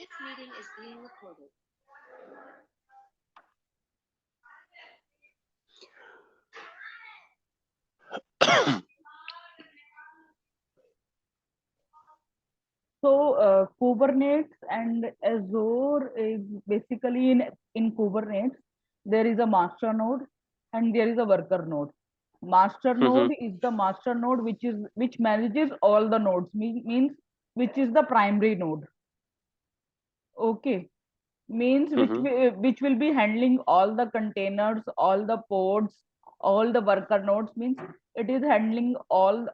This meeting is being recorded. So Kubernetes and Azure is basically in Kubernetes, there is a master node and there is a worker node. Master node is the master node which manages all the nodes, means which is the primary node. Okay, means which will be handling all the containers, all the pods, all the worker nodes, means it is handling all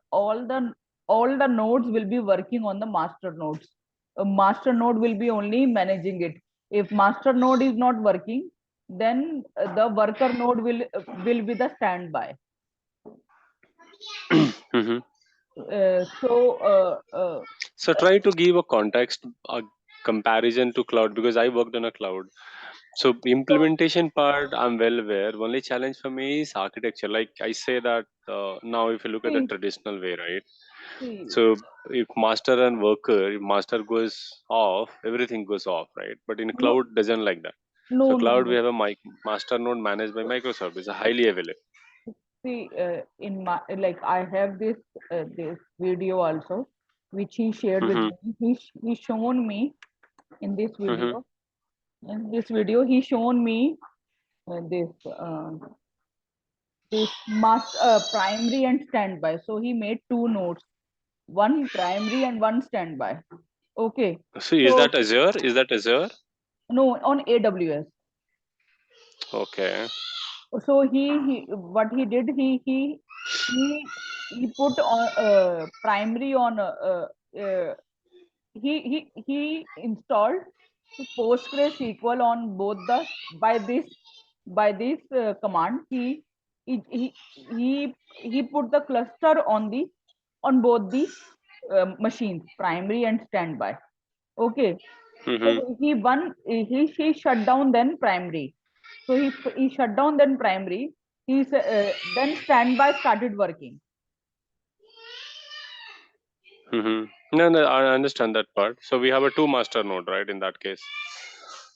the nodes will be working on the master nodes. A master node will be only managing it. If master node is not working, then the worker node will be the standby. So try to give a context, a comparison to cloud, because I worked on a cloud. So implementation part, I'm well aware. Only challenge for me is architecture. Like I say that now, if you look at the See, traditional way, right? see, So if master and worker, if master goes off, everything goes off, right? But in no, cloud, doesn't like that. So no, no, cloud, we no. have a master node managed by Microservices, highly available. See, in my like I have this video also, which he shared with Mm-hmm. me. He shown me in this Mm-hmm. video. In this video, he shown me this primary and standby. So he made two nodes, one primary and one standby. Okay. So is So that Azure? Is that Azure? no, on AWS. Okay. So he what he did, he he put on primary on he installed PostgreSQL on both the by this command. He put the cluster on both the machines, primary and standby. Okay, Mm-hmm. so he shut down then primary. So he shut down then primary. Then standby started working. Mm-hmm. No, I understand that part. So we have a two master node, right? In that case,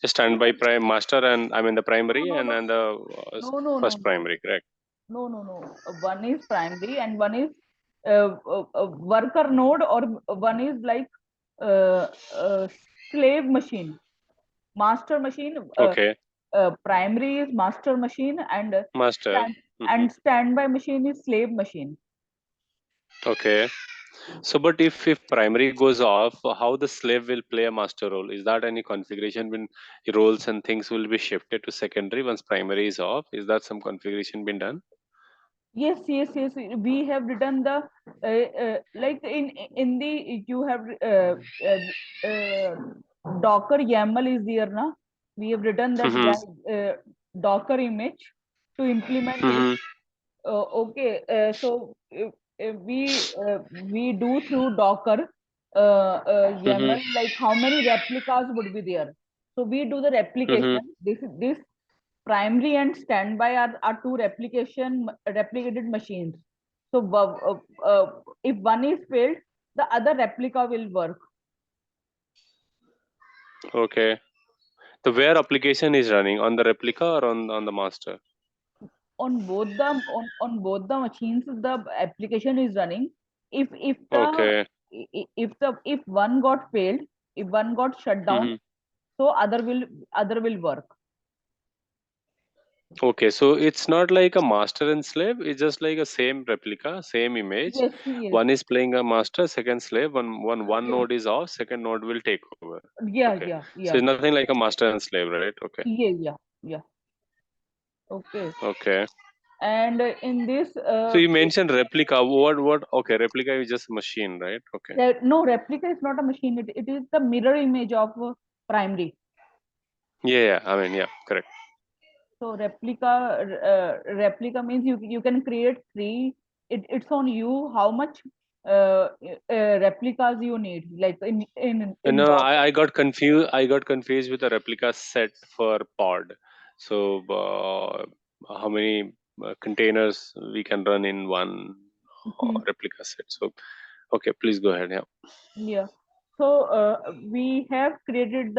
a standby prime master, and I mean the No, primary no, and no, the no, no, no, first no. primary, correct? No. One is primary and one is worker node, or one is like uh, uh, slave machine, master machine. Okay, Primary is master machine master. Mm-hmm. and standby machine is slave machine. Okay. So, but if primary goes off, how the slave will play a master role? Is that any configuration when roles and things will be shifted to secondary once primary is off? Is that some configuration been done? Yes. We have written the like in the you have Docker YAML is there, na? We have written that Mm-hmm. Docker image to implement it. Mm-hmm. Okay, so we do through Docker Mm-hmm. YAML, like how many replicas would be there. So we do the Mm-hmm. replication. This primary and standby are two replicated machines. So if one is failed, the other replica will work. Okay. The where application is running on the replica or on the master? On both the machines the application is running. If the Okay. if one got failed, if one got shut down, Mm-hmm. so other will work. Okay, so it's not like a master and slave. It's just like a same replica, same image. Yes. One is playing a master, second slave. One Yes. node is off, second node will take over. Yeah, Okay, yeah, so yeah. it's nothing like a master and slave, right? Okay, Yeah. Okay. okay. And in this So you mentioned replica. What? Okay, replica is just a machine, right? Okay. no, replica is not a machine. It is the mirror image of primary. Yeah. I mean, yeah, correct. So replica means you can create three. It's on you how much replicas you need. Like in No, Docker. I got confused. I got confused with the replica set for pod. So how many containers we can run in one Mhm. replica set? So okay, please go ahead. Yeah. Yeah. So we have created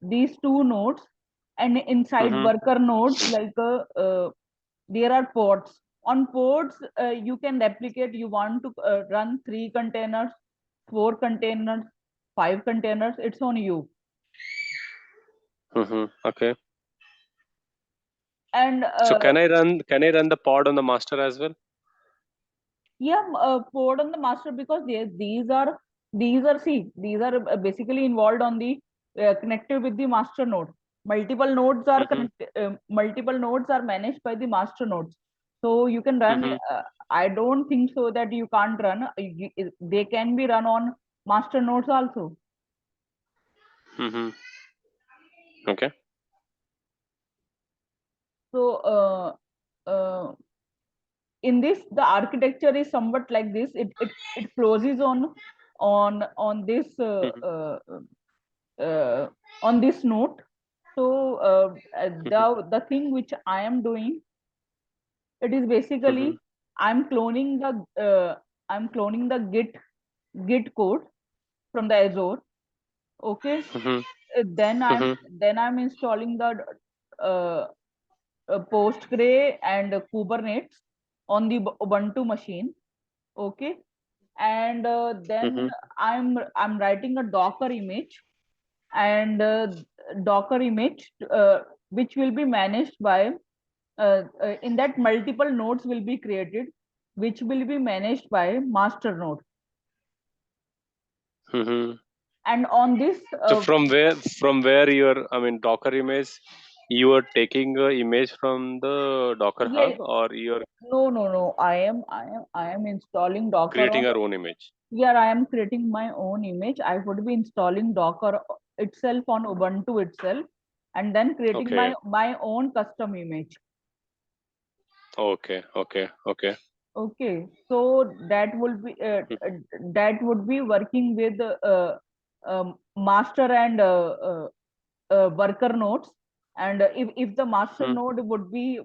these two nodes, and inside Mm-hmm. worker nodes, there are pods. On pods, you can replicate. You want to run 3 containers, 4 containers, 5 containers. It's on you. Mm-hmm. Okay. And So can I run the pod on the master as well? yeah, poured on the master, because these are basically involved on the connected with the master node. Mm-hmm. Multiple nodes are managed by the master nodes, so you can run. Mm-hmm. I don't think so that you can't run. They can be run on master nodes also. Mm-hmm. Okay. So in this, the architecture is somewhat like this. It closes on this Mm-hmm. on this note. So Mm-hmm. the thing which I am doing, it is Mm-hmm. basically I'm cloning the git code from the Azure. Okay. Mm-hmm. Then Mm-hmm. I'm installing the uh, Postgre and Kubernetes on the Ubuntu machine. Okay. And then Mm-hmm. I'm writing a Docker image, and Docker image which will be managed by in that multiple nodes will be created, which will be managed by master node. Mm-hmm. And on this So from where your I mean Docker image, you are taking a image from the Docker yeah, hub, or you're no, I am installing Docker creating on. our own image? Here I am creating my own image. I would be installing Docker itself on Ubuntu itself, and then creating Okay. my own custom image. Okay. Okay. Okay. Okay, so that would be working with master and worker nodes. And if the master Mm-hmm. node would be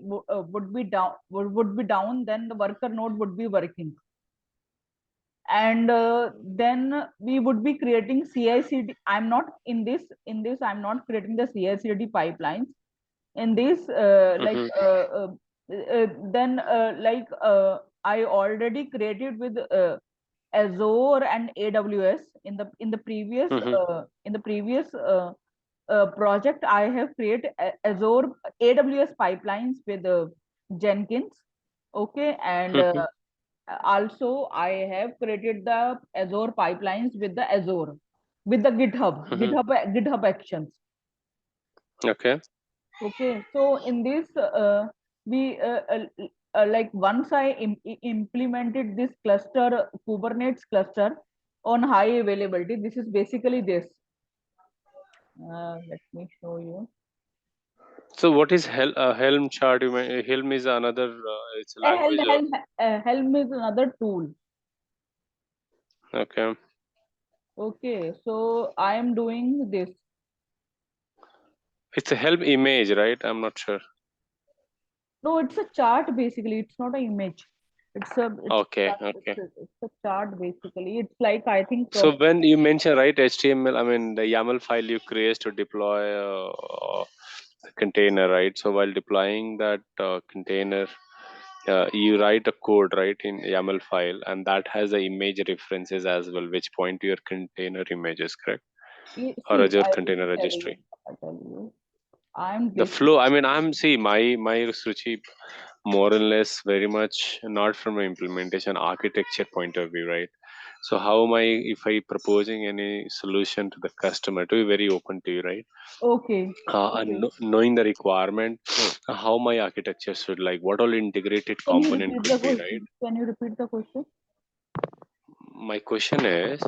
down, then the worker node would be working. And then we would be creating CI/CD. I'm not in this. I'm not creating the CI/CD pipelines in this. Then I already created with Azure and AWS Mm-hmm. in the previous project. I have created Azure AWS pipelines with Jenkins. Okay. And Mm-hmm. also I have created the Azure pipelines with the Azure, with the Mm-hmm. GitHub actions. Okay. Okay, so in this we like once implemented this cluster, Kubernetes cluster on high availability. This is basically this. Let me show you. So what is Helm chart? Helm is another. It's a language or Helm is another tool. okay. Okay, so I am doing this. It's a Helm image, right? I'm not sure. No, it's a chart basically. It's not an image. Okay. Okay. It's a chart basically. It's like, I think, So when you mention, right, HTML, I mean the YAML file you create to deploy a container, right? So while deploying that container, you write a code, right, in YAML file, and that has the image references as well, which point to your container images, correct? Or see, Azure I will Container tell you. Registry. I tell you. I'm The basically. flow, I mean, I'm see my Suchi more or less very much not from an implementation architecture point of view, right? So how am I, if I proposing any solution to the customer, to be very open to you, right? Okay. And Okay. knowing the requirement, how my architecture should, like what all integrated Can you component repeat could the be, right? question? Can you repeat the question? My question is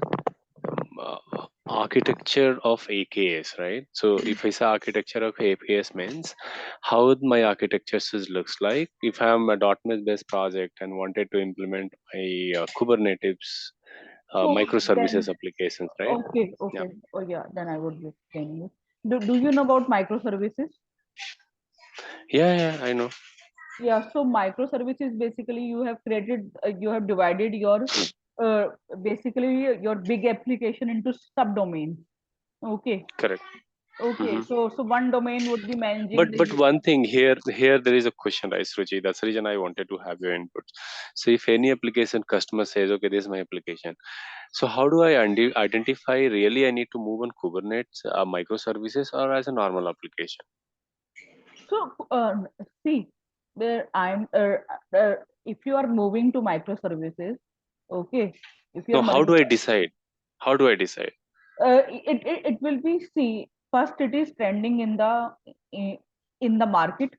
architecture of AKS, right? So if I say architecture of AKS means how my architecture looks like if I'm a .NET based project and wanted to implement my Kubernetes So then, microservices applications, right? okay, Yeah. okay. Oh yeah, then I would be explaining it. Do you know about microservices? Yeah, I know. Yeah, so microservices basically you have divided your basically your big application into subdomains. Okay. Correct. Okay. Hmm. So one domain would be managing But the. one thing here there is a question, right, Ruchi? That's the reason I wanted to have your input. So if any application customer says, okay, this is my application. So how do I identify really I need to move on Kubernetes, microservices, or as a normal application? So see, there I'm if you are moving to microservices, okay, if you No, are how multi, do I decide? How do I decide? it will be, see, first it is trending in, in the market.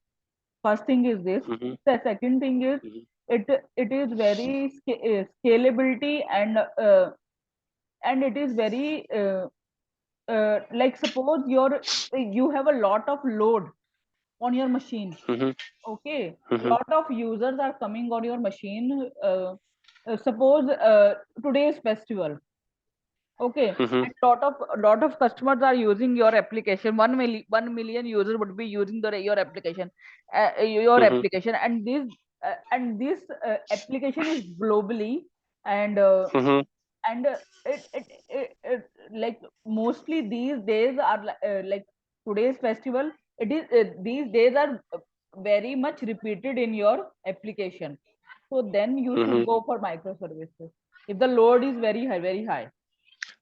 First thing is this. Hmm. The second thing is Hmm. it is very scalability, and it is very like, suppose you have a lot of load on your machine. Hmm. Okay, Hmm. lot of users are coming on your machine. Suppose today is festival. Okay, Hmm. and lot of customers are using your application. 1 million users would be using your application, Hmm. and this application is globally, and Hmm. and like, mostly these days are like today's festival. It is these days are very much repeated in your application. So then you should Hmm. go for microservices if the load is very high.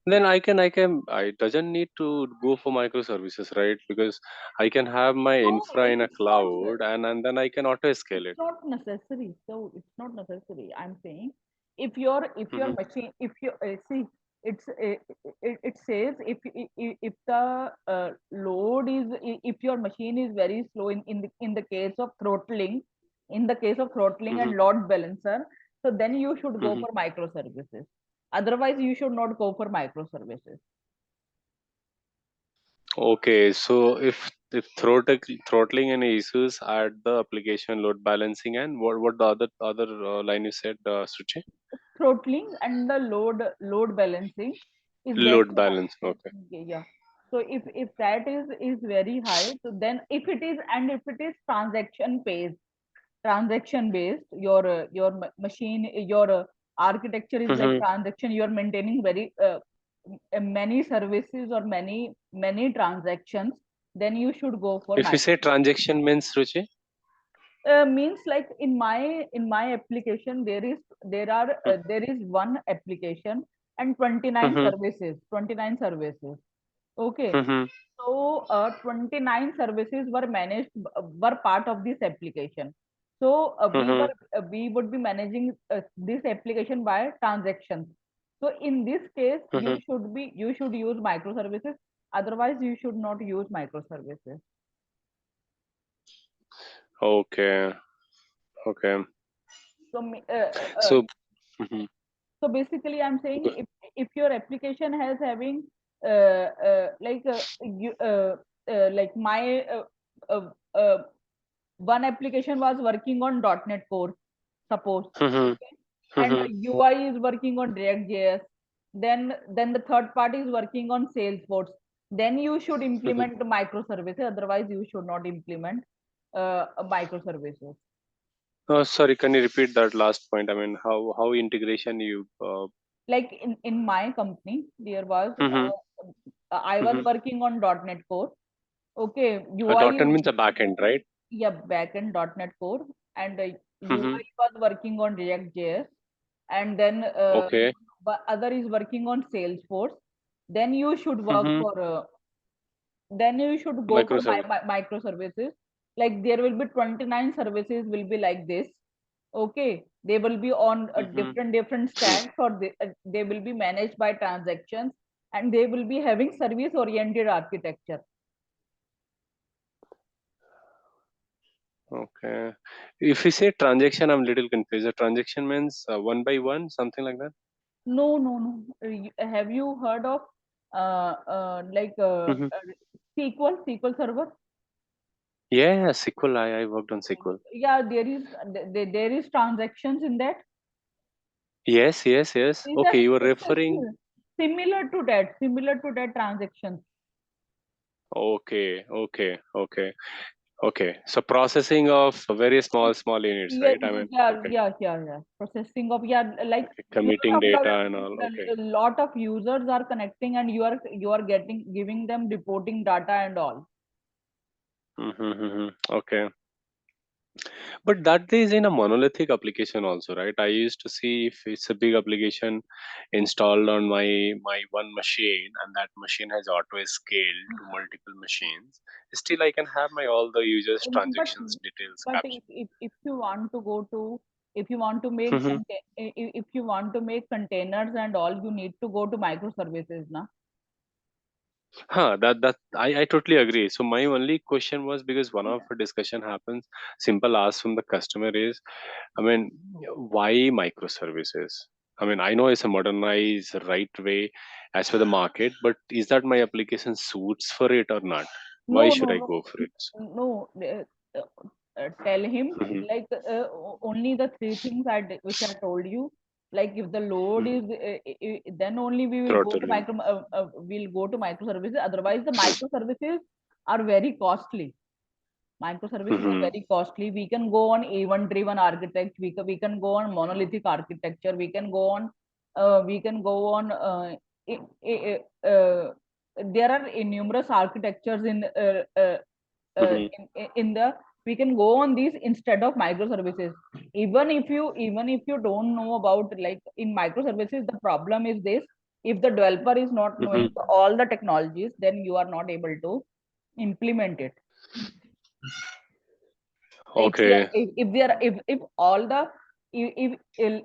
Then I doesn't need to go for microservices, right? Because I can have my No, infra in a it's not. cloud, and then I can auto scale It's it. not necessary. So it's not necessary. I'm saying, if your Hmm. machine, if you see, it's it says, if the load is, if your machine is very slow in the case of throttling, Hmm. and load balancer, so then you should go Hmm. for microservices. Otherwise, you should not go for microservices. Okay, so if throttling any issues at the application load balancing, and what the other line you said, Suchi? Throttling and the load balancing is very Load balance. Okay. high. Yeah. So if that is very high, so then, if it is transaction based, your machine, your architecture is like Hmm. transaction, you are maintaining very many services or many transactions, then you should go for If you say micro. transaction means, Ruchi. Means, like, in my application, there is one application and 29 Hmm. services, 29 services. Okay. Hmm. So 29 services were part of this application. So Hmm. we would be managing this application by transactions. So in this case, Hmm. you should use microservices. Otherwise, you should not use microservices. Okay. Okay. So So. Mhm. so basically, I'm saying, Go- if your application has having like like my uh, uh, one application was working on .NET Core, suppose, Mhm. okay, and Mhm. UI is working on React.js, then the third party is working on Salesforce, then you should Mhm. implement microservices. Otherwise, you should not implement microservices. Sorry, can you repeat that last point? I mean, how integration you? Like, in my company, there was Mhm. I was Mhm. working on .NET Core. Okay, .NET means a backend, right? yeah, backend .NET Core, and Mhm. UI was working on React.js, and then Okay. other is working on Salesforce. Then you should work Mhm. for then you should go for Microservice. microservices. Like, there will be 29 services will be like this. Okay, they will be on a Mhm. different stacks, or they will be managed by transactions, and they will be having service oriented architecture. Okay. If you say transaction, I'm little confused. A transaction means one by one, something like that. No, no, no. Have you heard of like Mhm. SQL Server? Yeah, SQL. I worked on SQL. Yeah, there is transactions in that. Yes, yes, yes. Is that Okay, you were it's referring. similar to that transactions. Okay, okay, okay. Okay, so processing of very small units, Yeah, right? I mean, yeah, okay, yeah, yeah, yeah. Processing of, yeah, like okay, you committing have data and all. Okay. a lot of users are connecting, and you are getting giving them reporting data and all. Okay. But that is in a monolithic application also, right? I used to see if it's a big application installed on my one machine, and that machine has auto scaled to multiple machines. Still, I can have my all the users' But transactions details but captured. if you want to go to, if you want to make Mhm. if you want to make containers and all, you need to go to microservices, na. That I totally agree. So my only question was because one of the discussion happens, simple ask from the customer is, I mean, why microservices? I mean, I know it's a modernized right way as for the market, but is that my application suits for it or not? No, Why no, should I no, go for it? no. Tell him Mhm, like only the three things which I told you. Like if the load mhm. is, then only we will go to Throttling. we'll go to microservices. Otherwise, the microservices are very costly. Microservices are Mhm, very costly. We can go on event driven architecture. We can go on monolithic architecture. We can go on i- i- there are numerous architectures mhm, in the, we can go on these instead of microservices. Even if you don't know about, like, in microservices, the problem is this: if the developer is not knowing mhm. all the technologies, then you are not able to implement it. If they are, Okay. if they are if all the,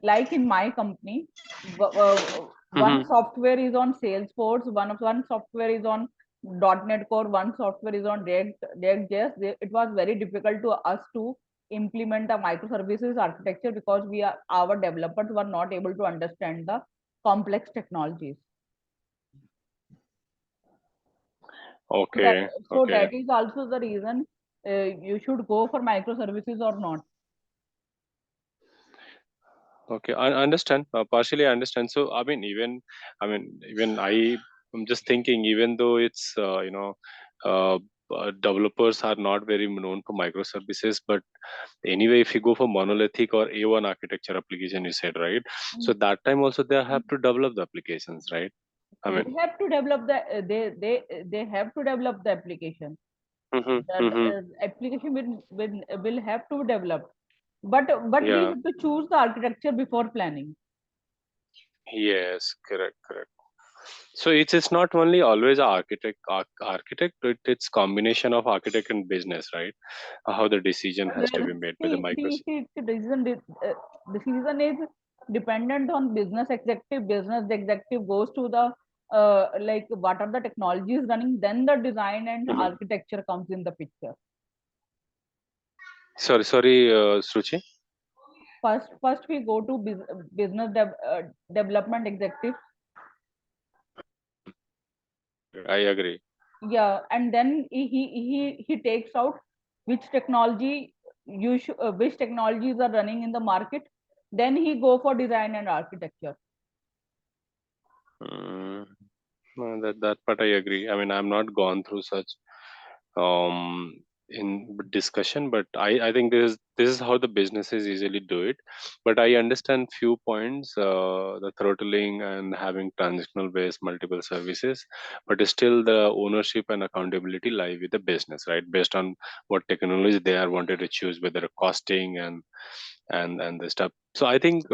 like in my company, one Mhm. software is on Salesforce, one software is on .NET Core, one software is on React.js. It was very difficult to us to implement a microservices architecture because our developers were not able to understand the complex technologies. So that Okay. so Okay. that is also the reason you should go for microservices or not. Okay, I understand. Partially, I understand. So, even I'm just thinking, even though it's uh, developers are not very known for microservices, but anyway, if you go for monolithic or A1 architecture application, you said, right? So that time also they have to develop the applications, right? I They mean, have to develop the they have to develop the application. hmm The hmm application will have to develop, but we yeah, have to choose the architecture before planning. yes, correct, correct. So it's not only always a architect, it's combination of architect and business, right? How the decision has to Well, be made by the see, Microsoft. the decision is dependent on business executive. Business executive goes to the, like, what are the technologies running, then the design and Mhm. architecture comes in the picture. Sorry, Sruchi. First we go to business development executive. I agree. Yeah, and then he takes out which technology which technologies are running in the market. Then he go for design and architecture. Mm, no, that part I agree. I mean, I'm not gone through such um in discussion, but I think this is how the businesses usually do it. But I understand few points, the throttling and having transactional based multiple services, but still the ownership and accountability lie with the business, right? Based on what technology they are wanted to choose, whether costing and the stuff. So I think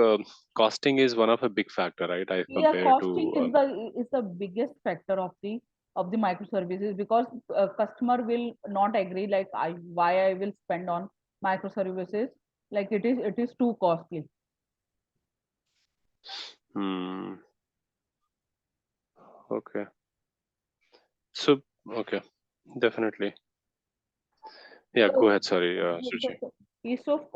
costing is one of a big factor, right? I Yeah, compare to costing is the biggest factor of the microservices, because customer will not agree, like, why I will spend on microservices, like it is too costly. hmm, okay. So okay, definitely. Yeah, So, go ahead. Sorry, so, so, Suchi. so,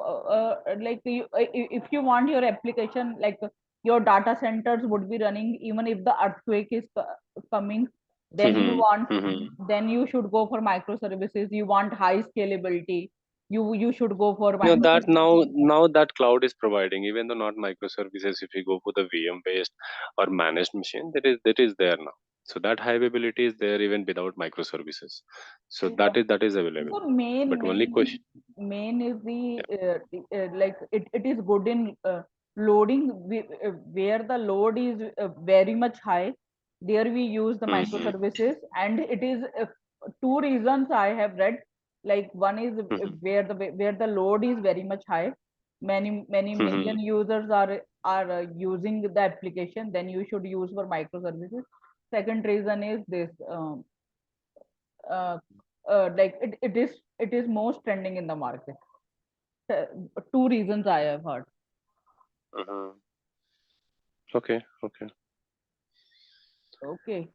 like, if you want your application, like, your data centers would be running even if the earthquake is coming, then you Mm-hmm. want, Mm-hmm. then you should go for microservices. You want high scalability. You should go for You know that microservices. now that cloud is providing, even though not microservices, if you go for the VM based or managed machine, that is there now. So that high availability is there even without microservices. So Yeah. that is available. So main But only main question. main is Yeah. like it is good in loading where the load is very much high. There we use the Mm-hmm. microservices, and it is two reasons I have read. Like one is Mm-hmm. where the load is very much high. Many Mm-hmm. million users are using the application. Then you should use for microservices. Second reason is this. Uh, like it is most trending in the market. Uh, Two reasons I have heard. Uh-huh. Okay. Okay. Okay.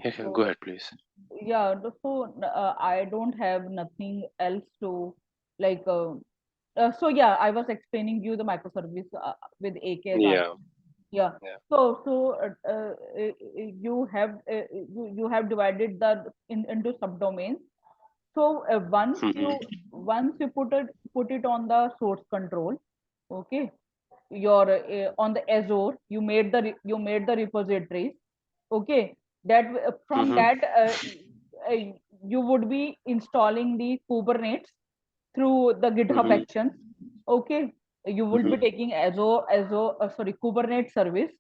Yeah, yeah, go So ahead, please. yeah, so I don't have nothing else to like. So yeah, I was explaining you the microservice with AKS also. Yeah. Yeah. Yeah. You have you have divided the into subdomains. So Mm-hmm. once you put it on the source control, okay, your on the Azure, you made the repositories, okay. From Mm-hmm. that uh, you would be installing the Kubernetes through the GitHub Mm-hmm. actions, okay. You will be Mm-hmm. taking Azure sorry Kubernetes service,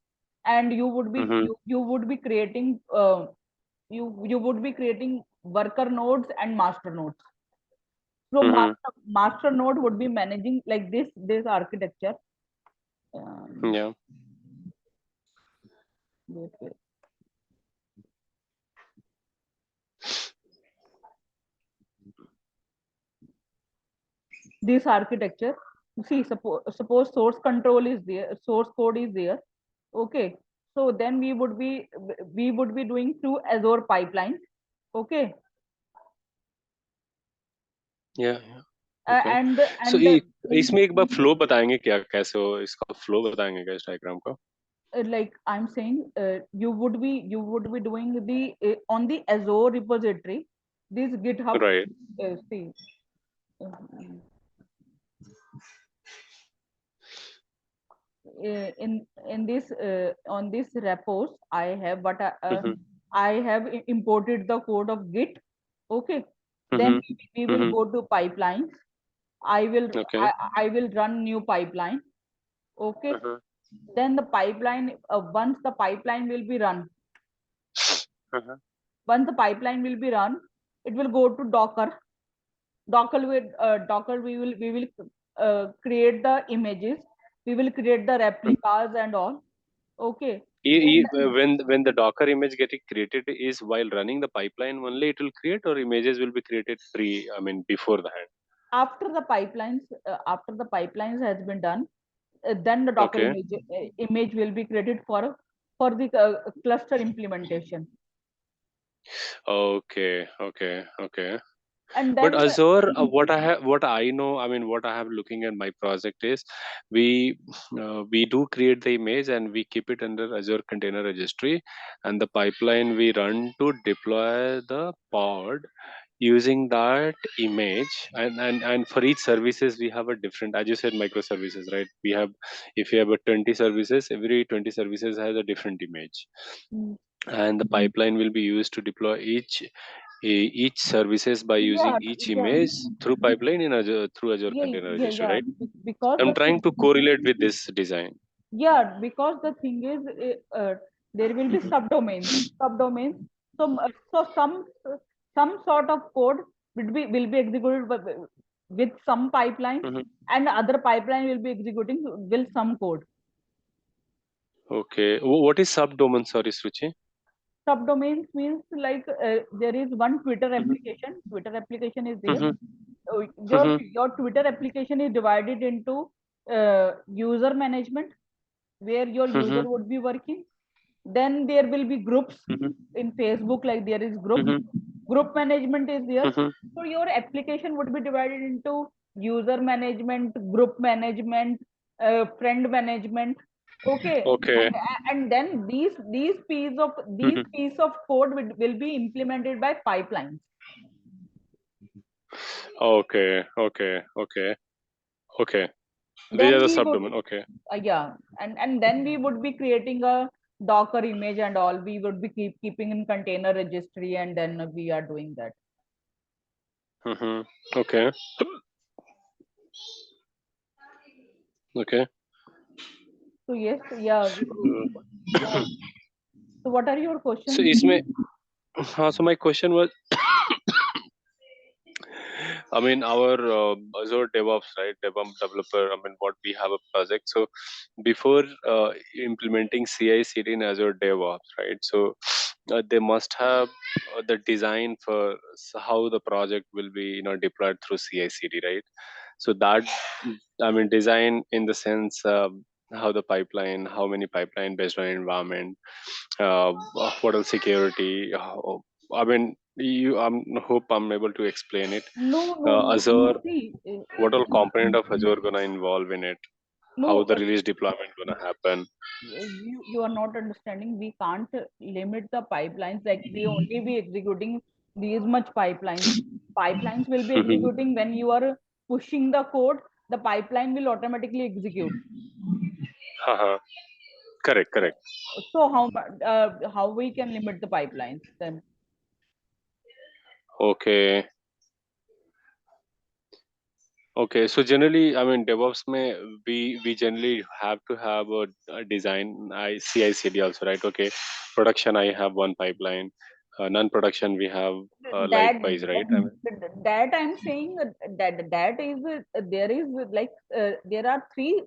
and Mm-hmm. you would be creating you would be creating worker nodes and master nodes. So Mm-hmm. master node would be managing like this architecture. Um, Yeah. wait, wait. This architecture. See, suppose source control is there, source code is there. Okay. So then we would be doing through Azure pipelines. Okay. Yeah. Yeah. Okay. So And इसमें एक बार flow बताएंगे क्या, कैसे हो इसका flow बताएंगे क्या इस डायग्राम का? like I'm saying, you would be doing the on the Azure repository. This GitHub, Right. see, uh, in this on this repos, I have Mm-hmm. I have imported the code of Git. Okay, then Mm-hmm. we will Mm-hmm. go to pipelines. I will Okay. I will run new pipeline. Okay, Uh-huh. then the pipeline once the pipeline will be run, Uh-huh. once the pipeline will be run, it will go to Docker. Docker we will create the images, we will create the replicas and all. Okay, then When the Docker image getting created is while running the pipeline only it will create, or images will be created I mean before that? after the pipelines has been done, then the Docker Okay. image will be created for the cluster implementation. Okay. Okay. Okay. And But then Azure, what I know, I mean, what I have looking at my project is we do create the image and we keep it under Azure Container Registry, and the pipeline we run to deploy the pod using that image, and for each services we have a different, as you said, microservices, right? We have, if you have a 20 services, every 20 services has a different image, mm, and the pipeline will be used to deploy each services by using yeah, each yeah, image through pipeline in Azure, through Azure yeah, Container yeah, Registry, yeah. right? Because I'm the trying thing, to correlate with this design. yeah, because the thing is there will be subdomains. So some sort of code will be executed with some pipeline, Mhm. and other pipeline will be executing with some code. Okay. What is subdomain? Sorry, Suchi. Subdomains means like there is one Mm-hmm. Twitter application is there. Mm-hmm. Your Mm-hmm. Twitter application is divided into user management, where your user Mm-hmm. would be working. Then there will be groups Mm-hmm. in Facebook, like there is Mm-hmm. group management is there. Mm-hmm. So your application would be divided into user management, group management, friend management. Okay, Okay. and then these Mm-hmm. piece of code will be implemented by pipelines. Okay. Okay. Okay. Okay. These are Then the we would subdomain. Okay. yeah, and then we would be creating a Docker image and all, we would be keeping in container registry, and then we are doing that. Okay. Okay. So yes, yeah, yeah. So what are your So questions? इसमें so my question was, I mean, our Azure DevOps, right? DevOps developer. I mean, what we have a project. So before implementing CI/CD in Azure DevOps, right? So they must have the design for how the project will be, deployed through CI/CD, right? So that, I mean, design in the sense, how the pipeline, how many pipeline based on environment, what else security. I mean, I hope I'm able to explain it. No, no, no. Azure, See, what all component of Azure gonna involve in it? How no. the release deployment gonna happen? You are not understanding. We can't limit the pipelines, like we only be executing these much pipelines will be Mhm. executing when you are pushing the code. The pipeline will automatically execute. Haha. Correct, correct. So how we can limit the pipelines then? Okay. Okay, so generally, I mean, DevOps mein we generally have to have a design, CI/CD also, right? Okay, production I have one pipeline, non-production we have that likewise, right? I mean, that I'm saying, that is there is like there are three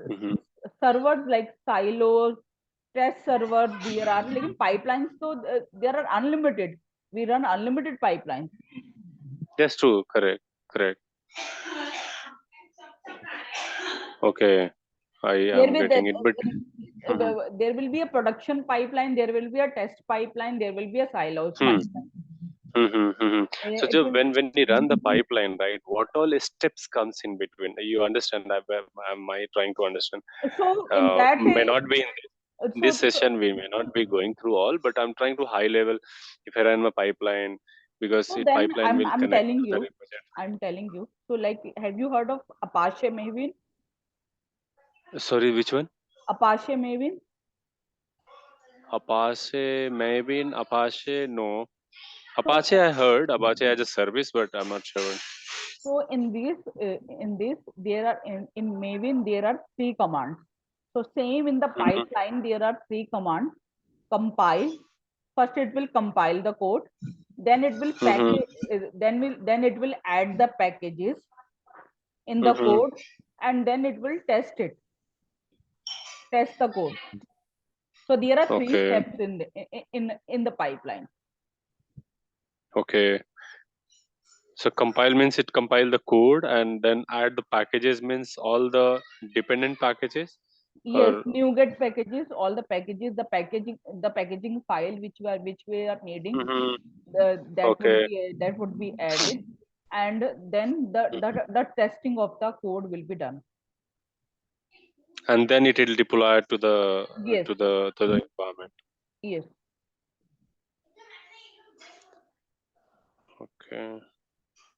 mhm. servers, like silos, test servers. There are like pipelines, so there are unlimited. We run unlimited pipelines. That's true. Correct, correct. Okay, I There am will getting it, but mhm. there will be a production pipeline, there will be a test pipeline, there will be a silos Hmm. pipeline. So It just will. when we run the pipeline, right? What all steps comes in between? You understand? Am I trying to understand? So in that May not be in this so session. We may not be going through all, but I'm trying to high level. If I run a pipeline, because So it then pipeline will I'm connect telling to the you, repository. I'm telling you. So like, have you heard of Apache Maven? Sorry, which one? Apache Maven. Apache, maybe in Apache, no. So Apache, I heard Apache as a service, but I'm not sure. so in this there are in Maven there are three commands. So same in the Mhm, pipeline there are three commands. Compile. First it will compile the code. Then it will mhm, package. Then it will add the packages in the mhm. code, and then it will test the code. So there are three Okay, steps in the pipeline. okay. So compile means it compile the code and then add the packages means all the dependent packages, Yes, or NuGet packages, all the packages, the packaging file which we are needing, mhm, that okay. would be added, and then the testing of the code will be done. And then it will deploy to the Yes, environment. yes. Okay.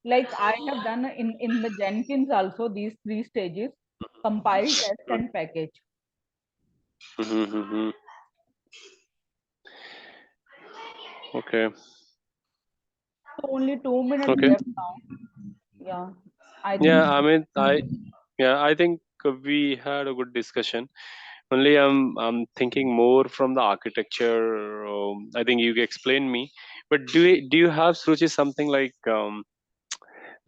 Like I have done in the Jenkins also, these three stages: compile, test, and package. Mhm, mhm. Okay. So only 2 minutes Okay. left now. Yeah, I think. Yeah, I mean, I think we had a good discussion. Only I'm thinking more from the architecture. I think you explained me, but do you have, Suruchi, something like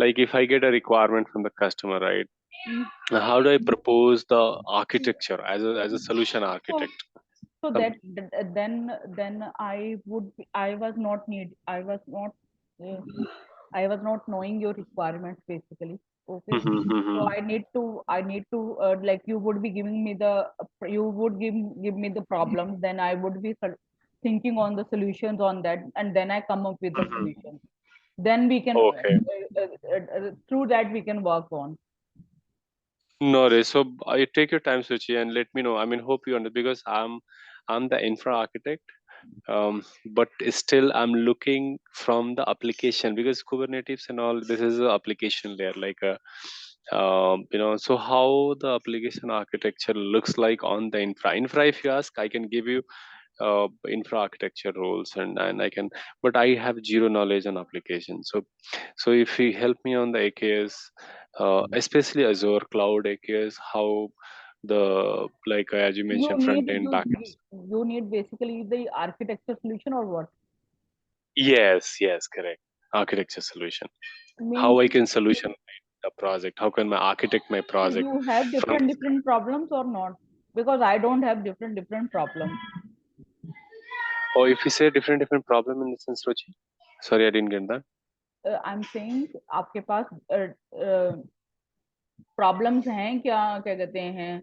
if I get a requirement from the customer, right? Mm. How do I propose the architecture as a solution So architect? so Um, then I was not uh, I was not knowing your requirements basically. Okay. mhm, So mhm, I need to like, you would give me the problems, then I would be thinking on the solutions on that, and then I come up with the mhm. solutions. Then we can Okay. through that we can work on. No worries. So you take your time, Suchi, and let me know. I mean, hope you understand because I'm the infra architect, but still I'm looking from the application because Kubernetes and all. This is a application layer, like So how the application architecture looks like on the infra. If you ask, I can give you infra architecture roles, and I can, but I have zero knowledge on application. So if you help me on the AKS, especially Azure cloud AKS, how the, like as you You mentioned, need front end, back end. you need basically the architecture solution or what? Yes, correct. Architecture solution. Means How I can solution the project? How can my architect my so project you have from? different problems or not? Because I don't have different problems. Or if you say different problem in the sense, Ruchi? Sorry, I didn't get that. I'm saying आपके पास problems हैं क्या क्या कहते हैं